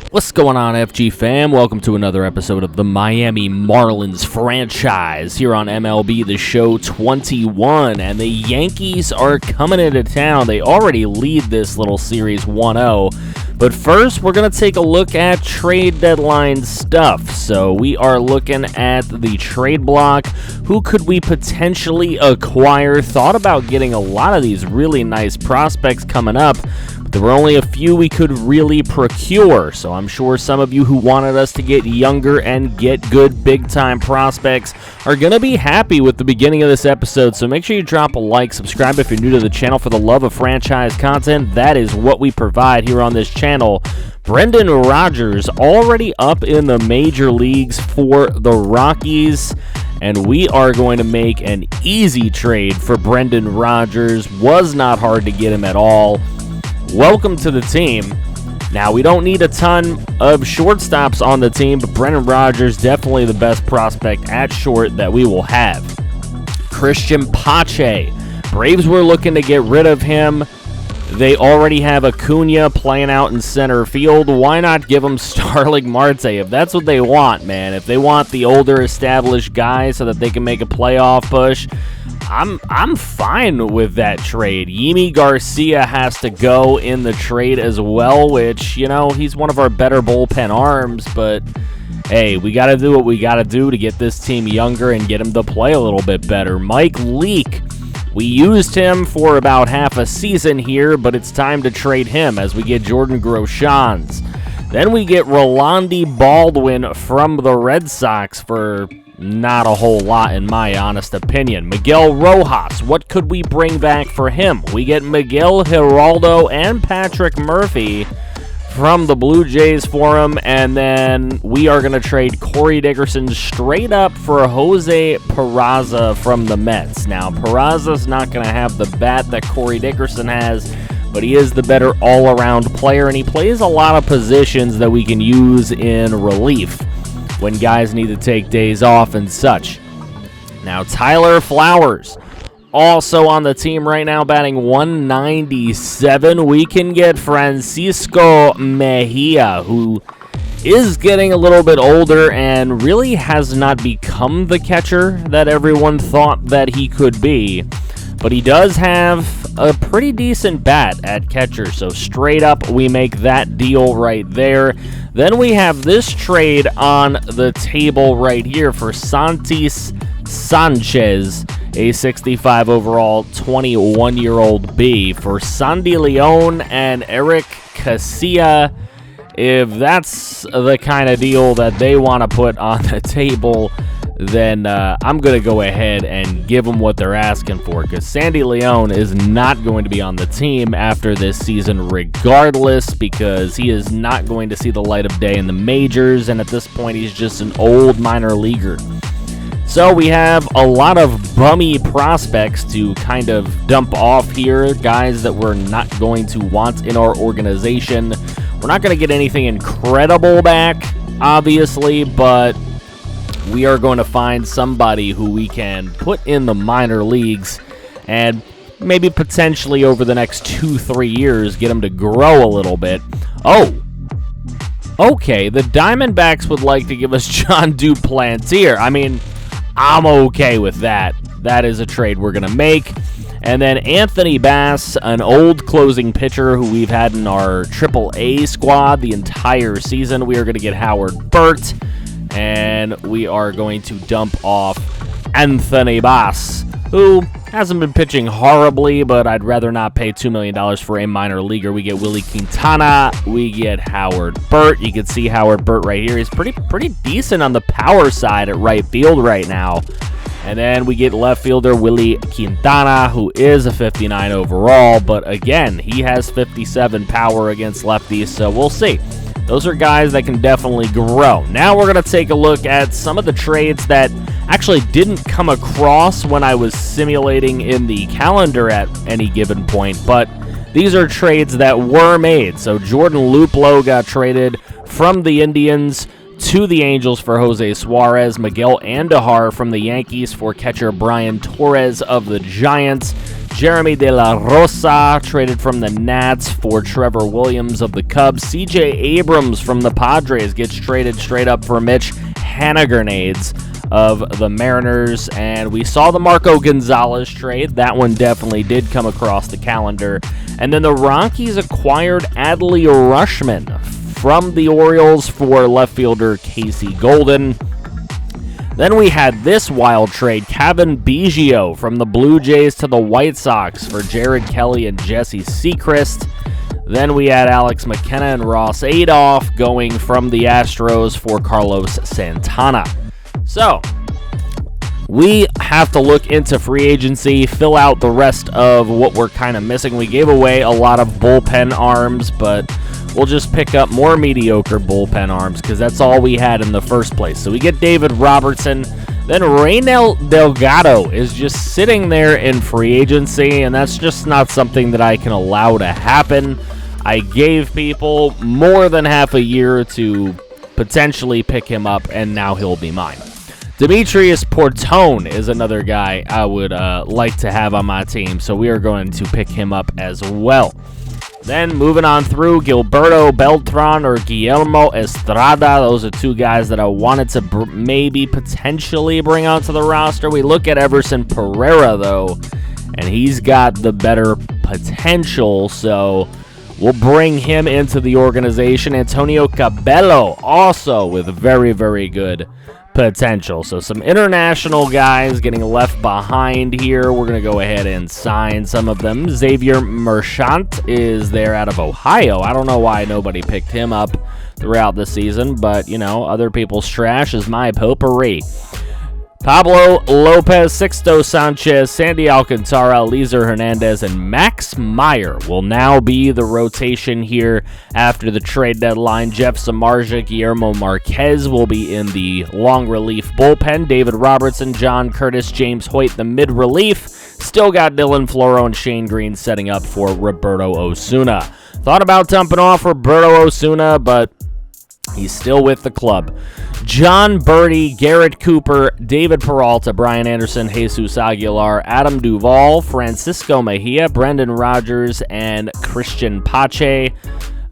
What's going on, FG fam? Welcome to another episode of the Miami Marlins franchise here on MLB The Show 21, and the Yankees are coming into town. They already lead this little series 1-0, but first we're going to take a look at trade deadline stuff. So we are looking at the trade block. Who could we potentially acquire? Thought about getting a lot of these really nice prospects coming up. There were only a few we could really procure, so I'm sure some of you who wanted us to get younger and get good big-time prospects are going to be happy with the beginning of this episode, so make sure you drop a like, subscribe if you're new to the channel for the love of franchise content. That is what we provide here on this channel. Brendan Rodgers already up in the major leagues for the Rockies, and we are going to make an easy trade for Brendan Rodgers. Was not hard to get him at all. Welcome to the team. Now, we don't need a ton of shortstops on the team, but Brendan Rodgers definitely the best prospect at short that we will have. Christian Pache. Braves were looking to get rid of him. They already have Acuna playing out in center field. Why not give them Starling Marte if that's what they want, man? If they want the older established guy so that they can make a playoff push, I'm fine with that trade. Yimi Garcia has to go in the trade as well, which, you know, he's one of our better bullpen arms, but hey, we got to do what we got to do to get this team younger and get him to play a little bit better. Mike Leake. We used him for about half a season here, but it's time to trade him as we get Jordan Groshans. Then we get Rolandi Baldwin from the Red Sox for not a whole lot, in my honest opinion. Miguel Rojas, what could we bring back for him? We get Miguel Giraldo and Patrick Murphy from the Blue Jays for him, and then we are going to trade Corey Dickerson straight up for Jose Peraza from the Mets. Now, Peraza's not going to have the bat that Corey Dickerson has, but he is the better all-around player, and he plays a lot of positions that we can use in relief when guys need to take days off and such. Now, Tyler Flowers, also on the team right now, batting 197. We can get Francisco Mejia, who is getting a little bit older and really has not become the catcher that everyone thought that he could be. But he does have a pretty decent bat at catcher, so straight up we make that deal right there. Then we have this trade on the table right here for Santis Sanchez, a 65 overall 21-year-old B, for Sandy Leon and Eric Casilla. If that's the kind of deal that they want to put on the table, then I'm going to go ahead and give them what they're asking for, because Sandy Leon is not going to be on the team after this season regardless, because he is not going to see the light of day in the majors, and at this point he's just an old minor leaguer. So we have a lot of bummy prospects to kind of dump off here, guys that we're not going to want in our organization. We're not going to get anything incredible back, obviously, but we are going to find somebody who we can put in the minor leagues and maybe potentially over the next 2-3 years get them to grow a little bit. Oh, okay, the Diamondbacks would like to give us John Duplantier. I mean, I'm okay with that. That is a trade we're going to make. And then Anthony Bass, an old closing pitcher who we've had in our AAA squad the entire season. We are going to get Howard Burt, and we are going to dump off Anthony Bass, who hasn't been pitching horribly, but I'd rather not pay $2 million for a minor leaguer. We get Willie Quintana. We get Howard Burt. You can see Howard Burt right here. He's pretty decent on the power side at right field right now. And then we get left fielder Willie Quintana, who is a 59 overall, but again, he has 57 power against lefties, so we'll see. Those are guys that can definitely grow. Now we're going to take a look at some of the trades that actually didn't come across when I was simulating in the calendar at any given point, but these are trades that were made. So Jordan Luplow got traded from the Indians to the Angels for Jose Suarez. Miguel Andujar from the Yankees for catcher Brian Torres of the Giants. Jeremy De La Rosa, traded from the Nats for Trevor Williams of the Cubs. CJ Abrams from the Padres gets traded straight up for Mitch Hannagrenades of the Mariners. And we saw the Marco Gonzalez trade. That one definitely did come across the calendar. And then the Rockies acquired Adley Rutschman from the Orioles for left fielder Casey Golden. Then we had this wild trade, Kevin Biggio from the Blue Jays to the White Sox for Jared Kelly and Jesse Sechrist. Then we had Alex McKenna and Ross Adolph going from the Astros for Carlos Santana. So, we have to look into free agency, fill out the rest of what we're kind of missing. We gave away a lot of bullpen arms, but we'll just pick up more mediocre bullpen arms because that's all we had in the first place. So we get David Robertson. Then Reynel Delgado is just sitting there in free agency, and that's just not something that I can allow to happen. I gave people more than half a year to potentially pick him up, and now he'll be mine. Demetrius Portone is another guy I would like to have on my team, so we are going to pick him up as well. Then moving on through, Gilberto Beltran or Guillermo Estrada. Those are two guys that I wanted to maybe potentially bring onto the roster. We look at Everson Pereira, though, and he's got the better potential, so we'll bring him into the organization. Antonio Cabello, also with very, very good potential. So some international guys getting left behind here. We're going to go ahead and sign some of them. Xavier Merchant is there out of Ohio. I don't know why nobody picked him up throughout the season, but, you know, other people's trash is my potpourri. Pablo Lopez, Sixto Sanchez, Sandy Alcantara, Eliezer Hernandez, and Max Meyer will now be the rotation here after the trade deadline. Jeff Samardzija, Guillermo Marquez will be in the long relief bullpen. David Robertson, John Curtis, James Hoyt, the mid-relief. Still got Dylan Floro and Shane Green setting up for Roberto Osuna. Thought about dumping off Roberto Osuna, but he's still with the club. John Birdie, Garrett Cooper, David Peralta, Brian Anderson, Jesus Aguilar, Adam Duvall, Francisco Mejia, Brendan Rodgers, and Christian Pache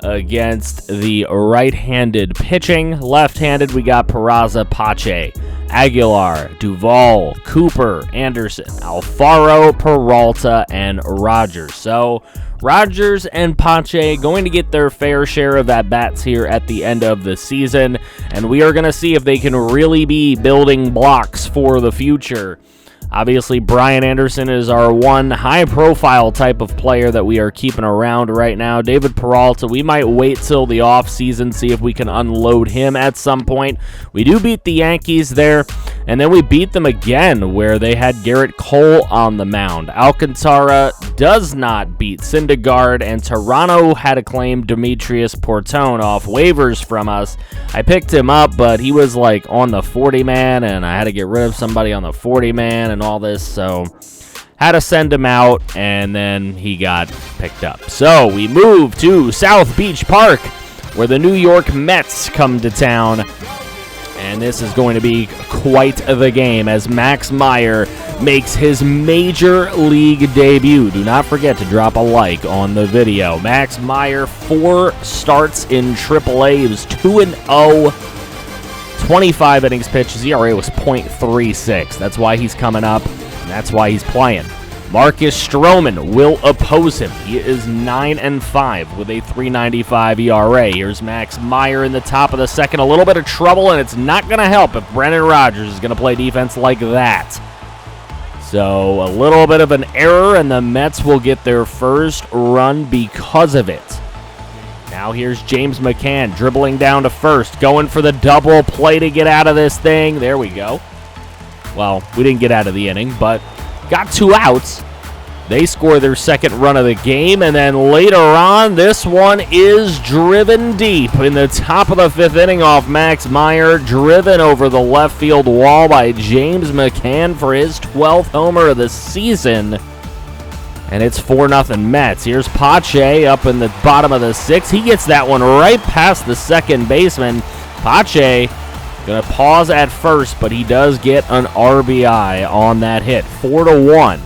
against the right-handed pitching. Left-handed, we got Peraza, Pache, Aguilar, Duvall, Cooper, Anderson, Alfaro, Peralta, and Rodgers. So Rodgers and Pache going to get their fair share of at-bats here at the end of the season, and we are going to see if they can really be building blocks for the future. Obviously, Brian Anderson is our one high-profile type of player that we are keeping around right now. David Peralta, we might wait till the offseason, see if we can unload him at some point. We do beat the Yankees there, and then we beat them again where they had Garrett Cole on the mound. Alcantara does not beat Syndergaard, and Toronto had to claim Demetrius Portone off waivers from us. I picked him up, but he was like on the 40-man, and I had to get rid of somebody on the 40-man and all this, so had to send him out, and then he got picked up. So we move to South Beach Park, where the New York Mets come to town, and this is going to be quite the game as Max Meyer makes his major league debut. Do not forget to drop a like on the video. Max Meyer, 4 starts in AAA. He was 2-0. 25 innings pitched. His ERA was .36. That's why he's coming up, and that's why he's playing. Marcus Stroman will oppose him. He is 9-5 with a .395 ERA. Here's Max Meyer in the top of the second. A little bit of trouble, and it's not going to help if Brendan Rodgers is going to play defense like that. So a little bit of an error, and the Mets will get their first run because of it. Now here's James McCann dribbling down to first, going for the double play to get out of this thing. There we go. Well, we didn't get out of the inning, but got 2 outs. They score their second run of the game, and then later on, this one is driven deep in the top of the 5th inning off Max Meyer, driven over the left field wall by James McCann for his 12th homer of the season. And it's 4-0 Mets. Here's Pache up in the bottom of the 6th. He gets that one right past the second baseman. Pache going to pause at first, but he does get an RBI on that hit. 4-1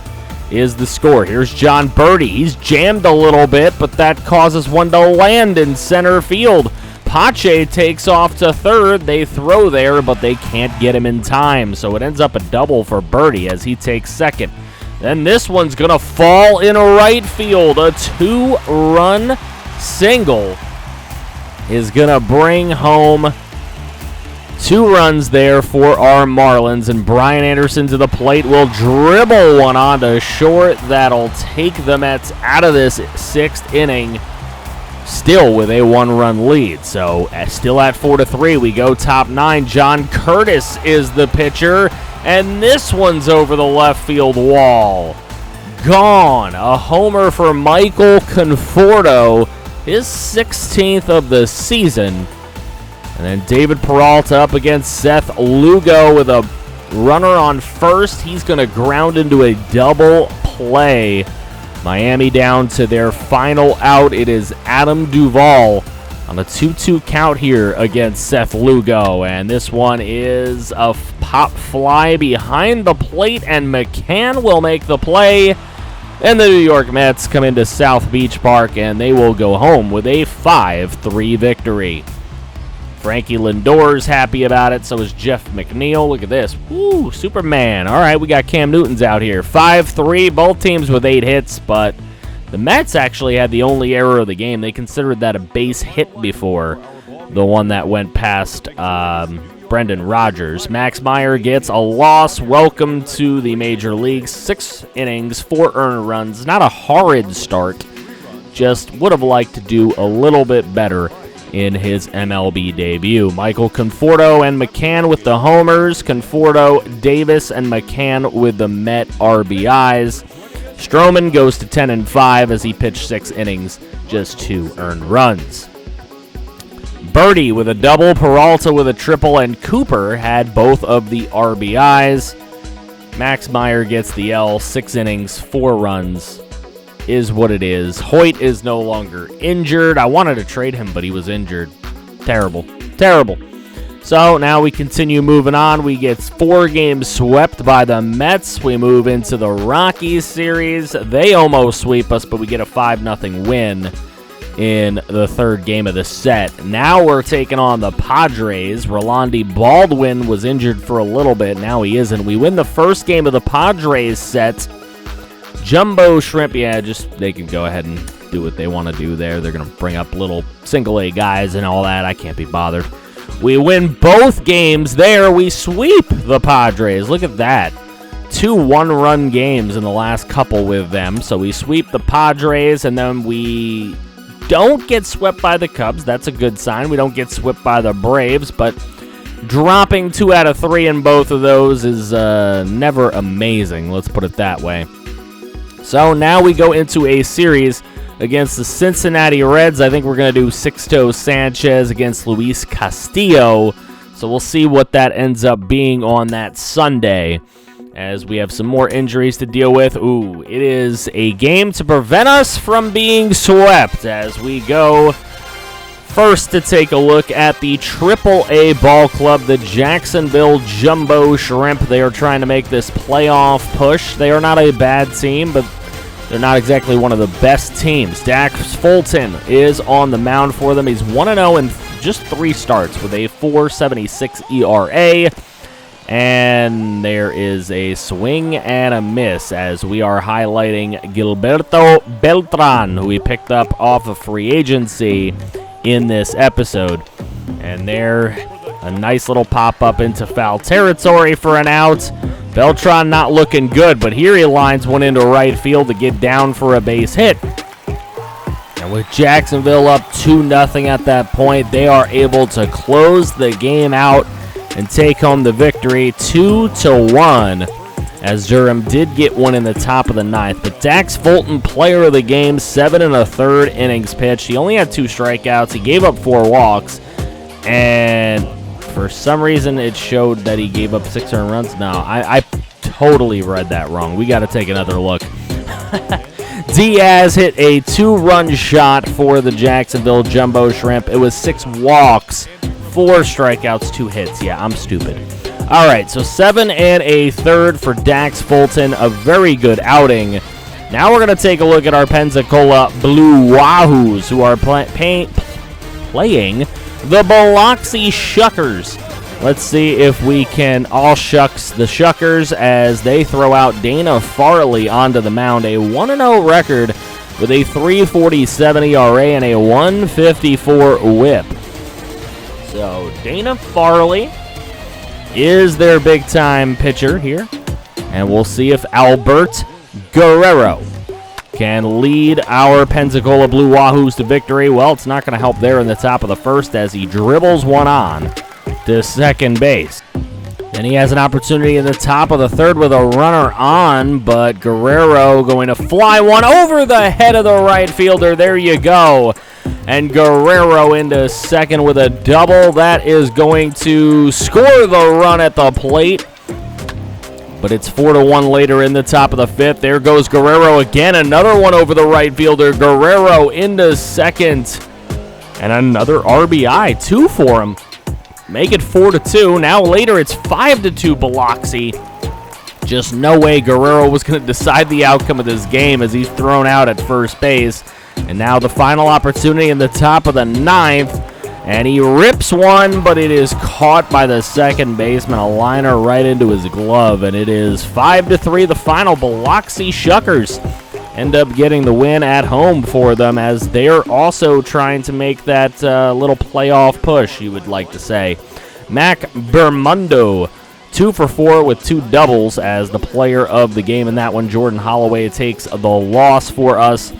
is the score. Here's John Birdie. He's jammed a little bit, but that causes one to land in center field. Pache takes off to third. They throw there, but they can't get him in time, so it ends up a double for Birdie as he takes second. Then this one's going to fall in right field. A 2-run single is going to bring home 2 runs there for our Marlins, and Brian Anderson to the plate will dribble one onto short. That'll take the Mets out of this 6th inning, still with a 1-run lead. So still at 4-3, we go top 9. John Curtis is the pitcher, and this one's over the left field wall. Gone. A homer for Michael Conforto, his 16th of the season. And then David Peralta up against Seth Lugo with a runner on first. He's going to ground into a double play. Miami down to their final out. It is Adam Duvall on a 2-2 count here against Seth Lugo. And this one is a pop fly behind the plate, and McCann will make the play. And the New York Mets come into South Beach Park, and they will go home with a 5-3 victory. Frankie Lindor's happy about it, so is Jeff McNeil. Look at this. Woo, Superman. All right, we got Cam Newton's out here. 5-3, both teams with 8 hits, but the Mets actually had the only error of the game. They considered that a base hit before, the one that went past Brendan Rodgers. Max Meyer gets a loss. Welcome to the major leagues. 6 innings, 4 earned runs. Not a horrid start. Just would have liked to do a little bit better in his MLB debut. Michael Conforto and McCann with the homers. Conforto, Davis, and McCann with the Met RBIs. Stroman goes to 10-5 as he pitched 6 innings, just 2 earned runs. Birdie with a double, Peralta with a triple, and Cooper had both of the RBIs. Max Meyer gets the L, 6 innings, 4 runs. Is what it is. Hoyt is no longer injured. I wanted to trade him, but he was injured. Terrible. Terrible. So now we continue moving on. We get 4 games swept by the Mets. We move into the Rockies series. They almost sweep us, but we get a 5-0 win in the 3rd game of the set. Now we're taking on the Padres. Rolandi Baldwin was injured for a little bit. Now he isn't. We win the 1st game of the Padres set. Jumbo Shrimp, yeah, just they can go ahead and do what they want to do there. They're going to bring up little single-A guys and all that. I can't be bothered. We win both games there. We sweep the Padres. Look at that. 2 one-run games in the last couple with them. So we sweep the Padres, and then we don't get swept by the Cubs. That's a good sign. We don't get swept by the Braves, but dropping 2 out of 3 in both of those is never amazing. Let's put it that way. So now we go into a series against the Cincinnati Reds. I think we're going to do Sixto Sanchez against Luis Castillo. So we'll see what that ends up being on that Sunday, as we have some more injuries to deal with. Ooh, it is a game to prevent us from being swept, as we go first to take a look at the Triple-A ball club, the Jacksonville Jumbo Shrimp. They are trying to make this playoff push. They are not a bad team, but they're not exactly one of the best teams. Dax Fulton is on the mound for them. He's 1-0 in just 3 starts with a 4.76 ERA. And there is a swing and a miss, as we are highlighting Gilberto Beltran, who we picked up off of free agency in this episode. And there, a nice little pop-up into foul territory for an out. Beltran not looking good, but here he lines one into right field to get down for a base hit. And with Jacksonville up 2-0 at that point, they are able to close the game out and take home the victory 2-1, as Durham did get one in the top of the 9th. But Dax Fulton, player of the game, 7 1/3 innings pitched. He only had 2 strikeouts. He gave up 4 walks, and for some reason it showed that he gave up 6 earned runs. No, I totally read that wrong. We got to take another look. Diaz hit a 2-run shot for the Jacksonville Jumbo Shrimp. It was 6 walks, 4 strikeouts, 2 hits. Yeah, I'm stupid. All right, so 7 1/3 for Dax Fulton, a very good outing. Now we're going to take a look at our Pensacola Blue Wahoos, who are playing the Biloxi Shuckers. Let's see if we can all shucks the Shuckers as they throw out Dana Farley onto the mound. A 1-0 record with a 3.47 ERA and a 154 whip. So Dana Farley is their big-time pitcher here. And we'll see if Albert Guerrero can lead our Pensacola Blue Wahoos to victory. Well, it's not going to help there in the top of the first as he dribbles one on to second base. And he has an opportunity in the top of the third with a runner on, but Guerrero going to fly one over the head of the right fielder. There you go. And Guerrero into second with a double. That is going to score the run at the plate. But it's 4-1 later in the top of the fifth. There goes Guerrero again. Another one over the right fielder. Guerrero into second. And another RBI, 2 for him. Make it 4-2. Now later it's 5-2 Biloxi. Just no way Guerrero was going to decide the outcome of this game as he's thrown out at first base. And now the final opportunity in the top of the ninth. And he rips one, but it is caught by the second baseman. A liner right into his glove. And it is 5-3 the final. Biloxi Shuckers end up getting the win at home for them as they're also trying to make that little playoff push, you would like to say. Mac Bermundo, 2 for 4 with 2 doubles as the player of the game in that one. Jordan Holloway takes the loss for us.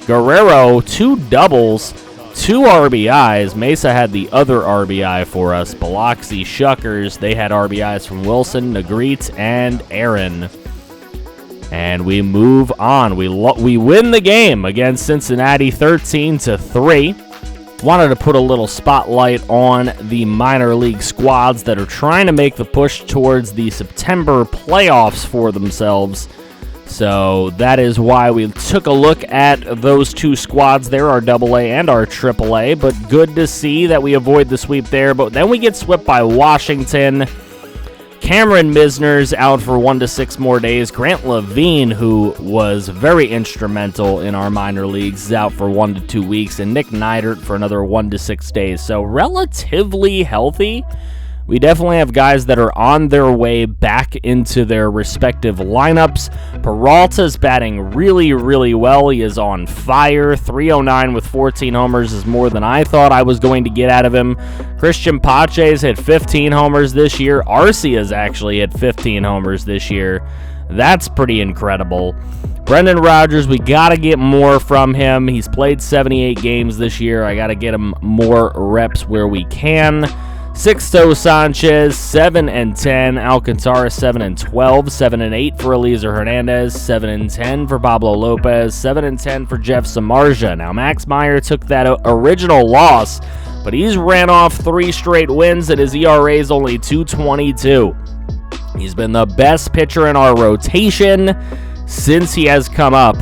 Guerrero, 2 doubles, 2 RBIs. Mesa had the other RBI for us. Biloxi Shuckers, they had RBIs from Wilson, Negrete, and Aaron. And we move on. We win the game against Cincinnati 13-3. Wanted to put a little spotlight on the minor league squads that are trying to make the push towards the September playoffs for themselves. So that is why we took a look at those 2 squads there, our AA and our AAA. But good to see that we avoid the sweep there. But then we get swept by Washington. Cameron Misner's out for 1 to 6 more days. Grant Levine, who was very instrumental in our minor leagues, is out for 1 to 2 weeks. And Nick Neidert for another 1 to 6 days. So relatively healthy. We definitely have guys that are on their way back into their respective lineups. Peralta's batting really, really well. He is on fire. 309 with 14 homers is more than I thought I was going to get out of him. Christian Pache's hit 15 homers this year. Arcia's actually hit 15 homers this year. That's pretty incredible. Brendan Rodgers, we got to get more from him. He's played 78 games this year. I got to get him more reps where we can. Sixto Sanchez, 7-10. Alcantara, 7-12. 7-8 for Eliezer Hernandez. 7-10 for Pablo Lopez. 7-10 for Jeff Samardzija. Now, Max Meyer took that original loss, but he's ran off 3 straight wins, and his ERA is only 2.22. He's been the best pitcher in our rotation since he has come up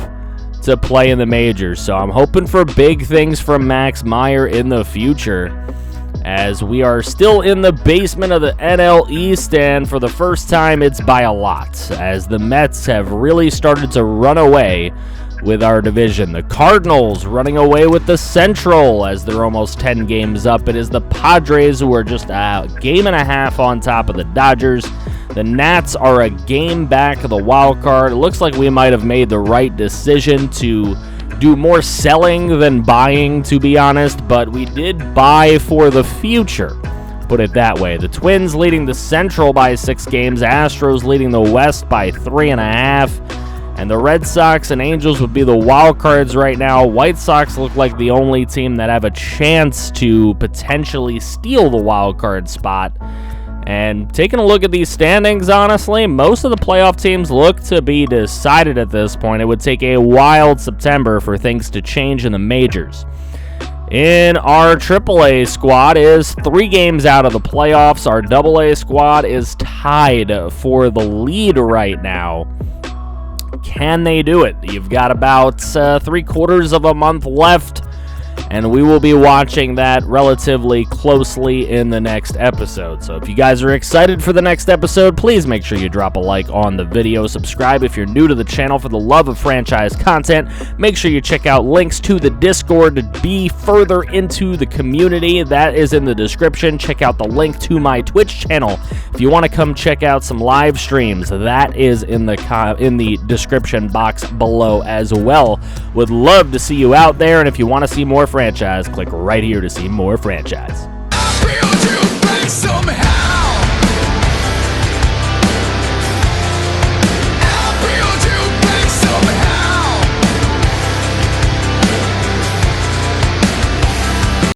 to play in the majors. So I'm hoping for big things from Max Meyer in the future, as we are still in the basement of the NL East, and for the first time, it's by a lot, as the Mets have really started to run away with our division. The Cardinals running away with the Central, as they're almost 10 games up. It is the Padres who are just a game and a half on top of the Dodgers. The Nats are a game back of the wild card. It looks like we might have made the right decision to do more selling than buying, to be honest, but we did buy for the future, put it that way. The Twins leading the Central by 6 games, Astros leading the West by 3.5, and the Red Sox and Angels would be the wild cards right now. White Sox look like the only team that have a chance to potentially steal the wild card spot. And taking a look at these standings, honestly, most of the playoff teams look to be decided at this point. It would take a wild September for things to change in the majors. In our AAA squad is 3 games out of the playoffs. Our AA squad is tied for the lead right now. Can they do it? You've got about 3/4 of a month left, and we will be watching that relatively closely in the next episode. So if you guys are excited for the next episode, please make sure you drop a like on the video. Subscribe if you're new to the channel for the love of franchise content. Make sure you check out links to the Discord to be further into the community. That is in the description. Check out the link to my Twitch channel if you want to come check out some live streams. That is in the description box below as well. Would love to see you out there, and if you want to see more franchise, click right here to see more franchise. I feel you back somehow.